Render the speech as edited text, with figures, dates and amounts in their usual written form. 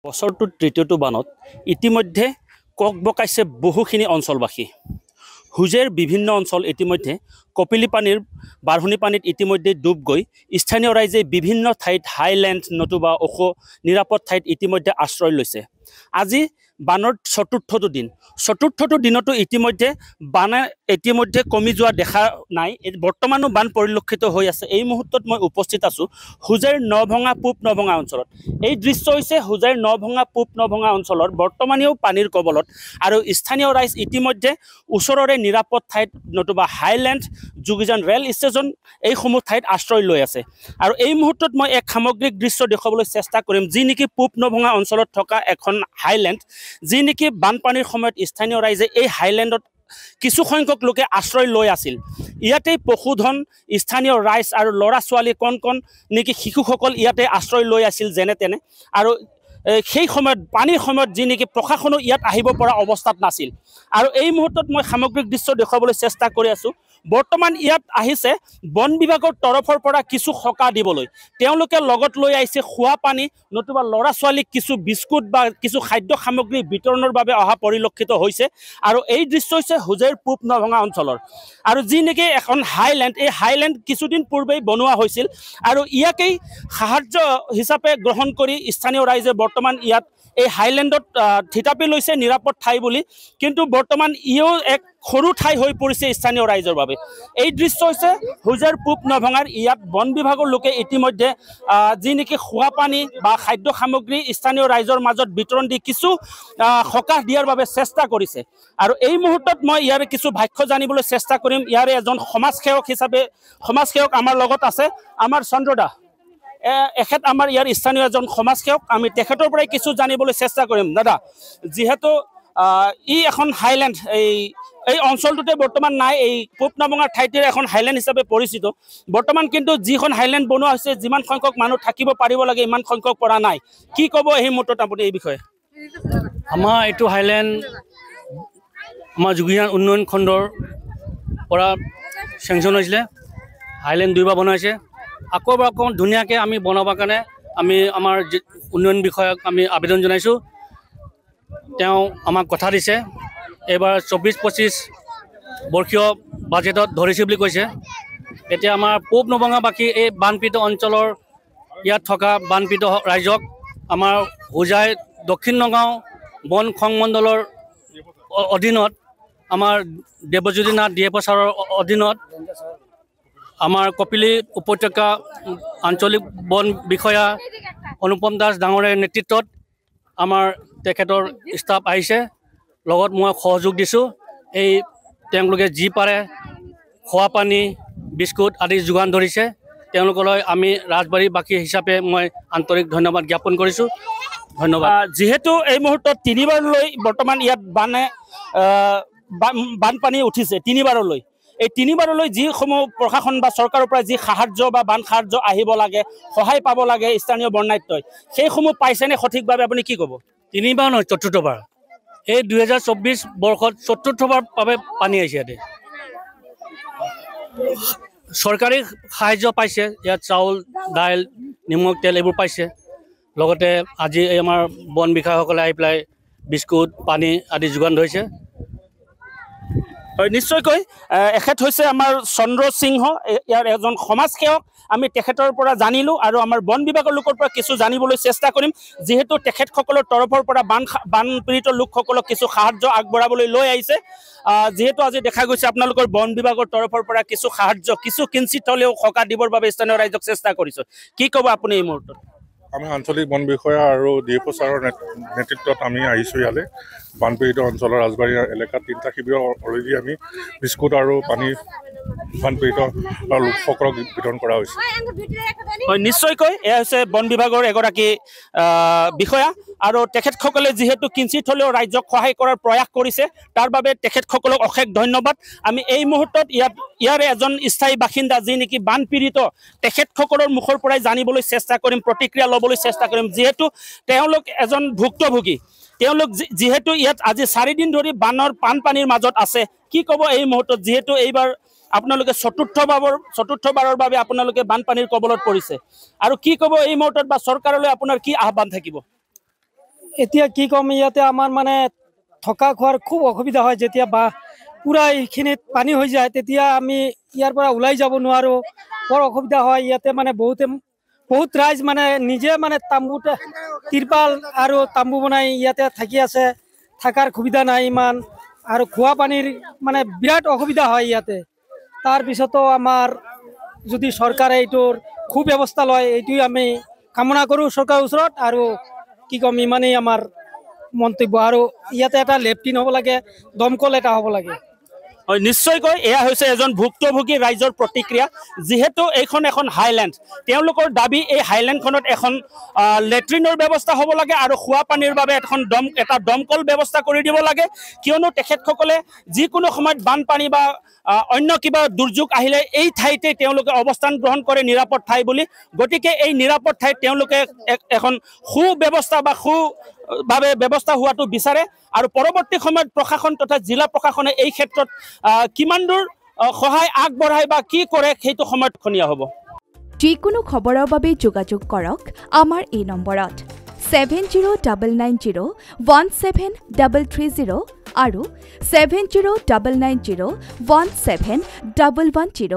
বছৰটোৰ তৃতীয়টো বানত ইতিমধ্যে কক বকাইছে বহুখিনি অঞ্চলবাসী। হুজেৰ বিভিন্ন অঞ্চল ইতিমধ্যে কপিলি পানীৰ বাঢ়নি পানীত ইতিমধ্যে ডুব গৈ স্থানীয় ৰাইজে বিভিন্ন ঠাইত হাইলেণ্ড নতুবা ওখ নিৰাপদ ঠাইত ইতিমধ্যে আশ্ৰয় লৈছে। আজি বানৰ চতুৰ্থটো দিনতো ইতিমধ্যে কমি যোৱা দেখা নাই। বৰ্তমানো বান পৰিলক্ষিত হৈ আছে। এই মুহূৰ্তত মই উপস্থিত আছোঁ হুজেৰ নভঙা পূব নভঙা অঞ্চলত। এই দৃশ্য হৈছে হুজেৰ নভঙা পূব নভঙা অঞ্চলত বৰ্তমানেও পানীৰ কবলত আৰু স্থানীয় ৰাইজ ইতিমধ্যে ওচৰৰে নিৰাপদ ঠাইত নতুবা হাইলেণ্ড যোগীজান ৰেল ষ্টেচন এইসমূহ ঠাইত আশ্ৰয় লৈ আছে। আৰু এই মুহূৰ্তত মই এক সামগ্ৰিক দৃশ্য দেখুৱাবলৈ চেষ্টা কৰিম, যি নেকি পূব নভঙা অঞ্চলত থকা এখন হাইলেণ্ড, যি নেকি বানপানীৰ সময়ত স্থানীয় ৰাইজে এই হাইলেণ্ডত কিছু সংখ্যক লোকে আশ্ৰয় লৈ আছিল। ইয়াতেই পশুধন, স্থানীয় ৰাইজ আৰু ল'ৰা ছোৱালী কণ নেকি শিশুসকল ইয়াতে আশ্ৰয় লৈ আছিল যেনে তেনে। আৰু সেই সময়ত পানীৰ সময়ত যি নেকি প্ৰশাসনো ইয়াত আহিব পৰা অৱস্থাত নাছিল। আৰু এই মুহূৰ্তত মই সামগ্ৰিক দৃশ্য দেখুৱাবলৈ চেষ্টা কৰি আছোঁ। বৰ্তমান ইয়াত আহিছে বন বিভাগৰ তৰফৰ পৰা কিছু সকাহ দিবলৈ। তেওঁলোকে লগত লৈ আহিছে খোৱা পানী নতুবা ল'ৰা ছোৱালীক কিছু বিস্কুট বা কিছু খাদ্য সামগ্ৰী বিতৰণৰ বাবে অহা পৰিলক্ষিত হৈছে। আৰু এই দৃশ্য হৈছে হুজেৰ পূব নভঙা অঞ্চলৰ। আৰু যি নেকি এখন হাইলেণ্ড, এই হাইলেণ্ড কিছুদিন পূৰ্বেই বনোৱা হৈছিল আৰু ইয়াকেই সাহায্য হিচাপে গ্ৰহণ কৰি স্থানীয় ৰাইজে বৰ্তমান ইয়াত এই হাইলেণ্ডত থিতাপি লৈছে নিৰাপদ ঠাই বুলি। কিন্তু বৰ্তমান ইও এক সৰু ঠাই হৈ পৰিছে স্থানীয় ৰাইজৰ বাবে। এই দৃশ্য হৈছে হুজেৰ পূব নভঙাৰ। ইয়াত বন বিভাগৰ লোকে ইতিমধ্যে যি নেকি খোৱা পানী বা খাদ্য সামগ্ৰী স্থানীয় ৰাইজৰ মাজত বিতৰণ দি কিছু সকাহ দিয়াৰ বাবে চেষ্টা কৰিছে। আৰু এই মুহূৰ্তত মই ইয়াৰে কিছু ভাষ্য জানিবলৈ চেষ্টা কৰিম। ইয়াৰে এজন সমাজসেৱক আমাৰ লগত আছে, আমাৰ চন্দ্ৰদা। এখেত আমাৰ ইয়াৰ স্থানীয় এজন সমাজসেৱক। আমি তেখেতৰ পৰাই কিছু জানিবলৈ চেষ্টা কৰিম। দাদা, যিহেতু ই এখন হাইলেণ্ড, এই অঞ্চলটোতে বৰ্তমান নাই, এই পূব নভঙাৰ ঠাইতে এখন হাইলেণ্ড হিচাপে পৰিচিত। বৰ্তমান কিন্তু যিখন হাইলেণ্ড বনোৱা হৈছে, যিমান সংখ্যক মানুহ থাকিব পাৰিব লাগে ইমান সংখ্যক পৰা নাই। কি ক'ব এই মুহূৰ্তত আপুনি এই বিষয়ে? আমাৰ এইটো হাইলেণ্ড আমাৰ যোগীজান উন্নয়ন খণ্ডৰ পৰা চেংচন হৈছিলে। হাইলেণ্ড দুইবাৰ বনাইছে। আকৌ এবাৰ অকণ ধুনীয়াকৈ আমি বনাবৰ কাৰণে আমি আমাৰ উন্নয়ন বিষয়াক আমি আবেদন জনাইছোঁ। তেওঁ আমাক কথা দিছে এইবাৰ 24-25 বৰ্ষীয় বাজেটত ধৰিছে বুলি কৈছে। এতিয়া আমাৰ পূব নভঙাবাসী এই বানপীড়িত অঞ্চলৰ ইয়াত থকা বানপীড়িত ৰাইজক আমাৰ হোজাই দক্ষিণ নগাঁও বন সংমণ্ডলৰ অধীনত আমাৰ দেৱজ্যোতি নাথ DFO ছাৰৰ অধীনত আমাৰ কপিলি উপত্যকা আঞ্চলিক বন বিষয়া অনুপম দাস ডাঙৰীয়াৰ নেতৃত্বত আমাৰ তেখেতৰ ষ্টাফ আহিছে। লগত মই সহযোগ দিছোঁ। এই তেওঁলোকে যি পাৰে খোৱা পানী বিস্কুট আদি যোগান ধৰিছে। তেওঁলোকলৈ আমি ৰাজবাৰীবাসী হিচাপে মই আন্তৰিক ধন্যবাদ জ্ঞাপন কৰিছোঁ। ধন্যবাদ। যিহেতু এই মুহূৰ্তত তিনিবাৰলৈ বৰ্তমান ইয়াত বানপানী উঠিছে, তিনিবাৰলৈ। এই তিনিবাৰলৈ যিসমূহ প্ৰশাসন বা চৰকাৰৰ পৰা যি সাহায্য বা বান সাহায্য আহিব লাগে, সহায় পাব লাগে স্থানীয় বৰ্ণাঢ্যই, সেইসমূহ পাইছেনে সঠিকভাৱে? আপুনি কি ক'ব? তিনিবাৰ নহয়, চতুৰ্থবাৰ। এই 2024 বৰ্ষত চতুৰ্থবাৰ বাবে পানী আহিছে ইয়াতে। চৰকাৰী সাহায্য পাইছে, ইয়াত চাউল দাইল নিমখ তেল এইবোৰ পাইছে। লগতে আজি আমাৰ বন বিষয়াসকলে আহি পেলাই বিস্কুট পানী আদি যোগান ধৰিছে। হয়, নিশ্চয়কৈ। এখেত হৈছে আমাৰ চন্দ্ৰ সিংহ, ইয়াৰ এজন সমাজসেৱক। আমি তেখেতৰ পৰা জানিলোঁ আৰু আমাৰ বন বিভাগৰ লোকৰ পৰা কিছু জানিবলৈ চেষ্টা কৰিম। যিহেতু তেখেতসকলৰ তৰফৰ পৰা বানপীড়িত লোকসকলক কিছু সাহায্য আগবঢ়াবলৈ লৈ আহিছে। যিহেতু আজি দেখা গৈছে আপোনালোকৰ বন বিভাগৰ তৰফৰ পৰা কিছু সাহায্য, কিছু কিঞ্চিত হ'লেও সকাহ দিবৰ বাবে স্থানীয় ৰাইজক চেষ্টা কৰিছে। কি ক'ব আপুনি এই মুহূৰ্তত? আমি আঞ্চলিক বন বিষয়া আৰু DFO ছাৰৰ নেতৃত্বত আমি আহিছোঁ ইয়ালৈ। বানপীড়িত অঞ্চলৰ ৰাজবাৰী এলেকাত 3টা শিবিৰ অলৰেডি আমি বিস্কুট আৰু পানী বানপীড়িত লোকসকলক বিতৰণ কৰা হৈছে। হয়, নিশ্চয়কৈ। এয়া হৈছে বন বিভাগৰ এগৰাকী বিষয়া আৰু তেখেতসকলে যিহেতু কিঞ্চিত হ'লেও ৰাইজক সহায় কৰাৰ প্ৰয়াস কৰিছে, তাৰ বাবে তেখেতসকলক অশেষ ধন্যবাদ। আমি এই মুহূৰ্তত ইয়াৰে এজন স্থায়ী বাসিন্দা, যি নেকি বানপীড়িত, তেখেতসকলৰ মুখৰ পৰাই জানিবলৈ চেষ্টা কৰিম, প্ৰতিক্ৰিয়া ল'বলৈ চেষ্টা কৰিম। যিহেতু তেওঁলোক এজন ভুক্তভোগী, তেওঁলোক যিহেতু ইয়াত আজি 4 দিন ধৰি বানপানীৰ মাজত আছে। কি ক'ব এই মুহূৰ্তত, যিহেতু এইবাৰ আপোনালোকে চতুৰ্থবাৰৰ বাবে আপোনালোকে বানপানীৰ কবলত পৰিছে, আৰু কি ক'ব এই মুহূৰ্তত বা চৰকাৰলৈ আপোনাৰ কি আহ্বান থাকিব? এতিয়া কি কম, ইয়াতে আমাৰ মানে থকা খোৱাৰ খুব অসুবিধা হয়। যেতিয়া পুৰা এইখিনিত পানী হৈ যায় তেতিয়া আমি ইয়াৰ পৰা ওলাই যাব নোৱাৰোঁ, বৰ অসুবিধা হয়। ইয়াতে মানে বহুত ৰাইজ মানে নিজে মানে তিৰপাল আৰু তাম্বু বনাই ইয়াতে থাকি আছে, থকাৰ সুবিধা নাই ইমান, আৰু খোৱা পানীৰ মানে বিৰাট অসুবিধা হয় ইয়াতে। তাৰপিছতো আমাৰ যদি চৰকাৰে এইটোৰ সুব্যৱস্থা লয়, এইটোৱে আমি কামনা কৰোঁ চৰকাৰৰ ওচৰত। আৰু কি ক'ম, ইমানেই আমাৰ মন্তব্য। আৰু ইয়াতে এটা লেট্ৰিন হ'ব লাগে, দমকল এটা হ'ব লাগে। হয়, নিশ্চয়কৈ এয়া হৈছে এজন ভুক্তভোগী ৰাইজৰ প্ৰতিক্ৰিয়া। যিহেতু এইখন এখন হাইলেণ্ড, তেওঁলোকৰ দাবী এই হাইলেণ্ডখনত এখন লেট্ৰিনৰ ব্যৱস্থা হ'ব লাগে আৰু খোৱা পানীৰ বাবে এটা দমকল ব্যৱস্থা কৰি দিব লাগে। কিয়নো তেখেতসকলে যিকোনো সময়ত বানপানী বা অন্য কিবা দুৰ্যোগ আহিলে এই ঠাইতে তেওঁলোকে অৱস্থান গ্ৰহণ কৰে, নিৰাপদ ঠাই বুলি। গতিকে এই নিৰাপদ ঠাইত তেওঁলোকে এখন সুব্যৱস্থা বা ভাৱে ব্যৱস্থা হোৱাটো বিচাৰে। আৰু পৰৱৰ্তী সময়ত প্ৰশাসন তথা জিলা প্ৰশাসনে এই ক্ষেত্ৰত কিমান দূৰ সহায় আগবঢ়ায় বা কি কৰে সেইটো সময়ত খনীয়া হ'ব। যিকোনো খবৰৰ বাবে যোগাযোগ কৰক আমাৰ এই নম্বৰত 7099017330 আৰু 7099017110।